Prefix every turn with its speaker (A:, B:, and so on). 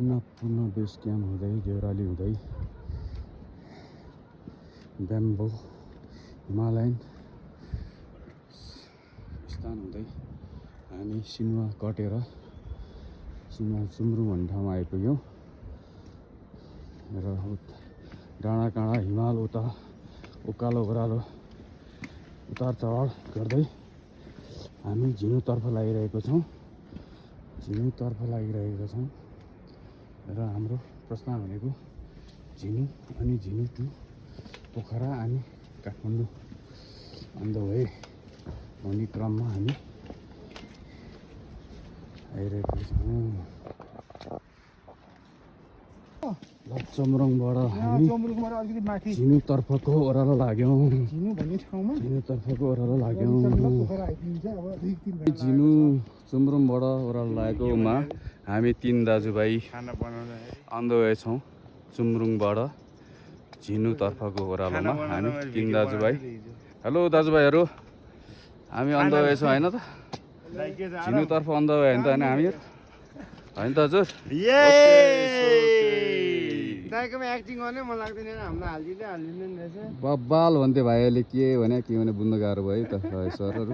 A: Annapurna base camp हुँदै देउराली हुँदै bamboo Himalayan स्थान हुँदै हामी सिनुवा कटेर सिनुवा चुम्रुङ भन्ने ठाउँमा आइपुग्यौँ र डाँडा काँडा हिमाल उता उकालो ओह्रालो उतार चढाव गर्दै हामी झिनुतर्फ लागिरहेका छौँ र हाम्रो प्रस्थान भनेको झिनु अनि झिनु टु पोखरा अनि काठमाडौँ अन द वे भन्ने क्रममा हामी आइरहेका छौँ। चम्रङबाट हामी झिनुतर्फको ओह्रालो लाग्यौँ। झिनु चुम्रुङबाट ओह्रालो लागेकोमा हामी 3 दाजुभाइ अन द वे छौँ। चुम्रुङबाट झिनुतर्फको ओह्रालोमा हामी 3 दाजुभाइ। हेलो दाजुभाइहरू, हामी अन द वे छौँ होइन त? झिनुतर्फ अन द वे होइन त होइन हामी होइन त हजुर?
B: एक्टिङ गर्ने मन लाग्दैन हामीलाई हालिदिँदैन रहेछ।
A: बब्बाल भन्थे भाइहरूले के भने बुझ्नु गाह्रो भयो त सरहरू।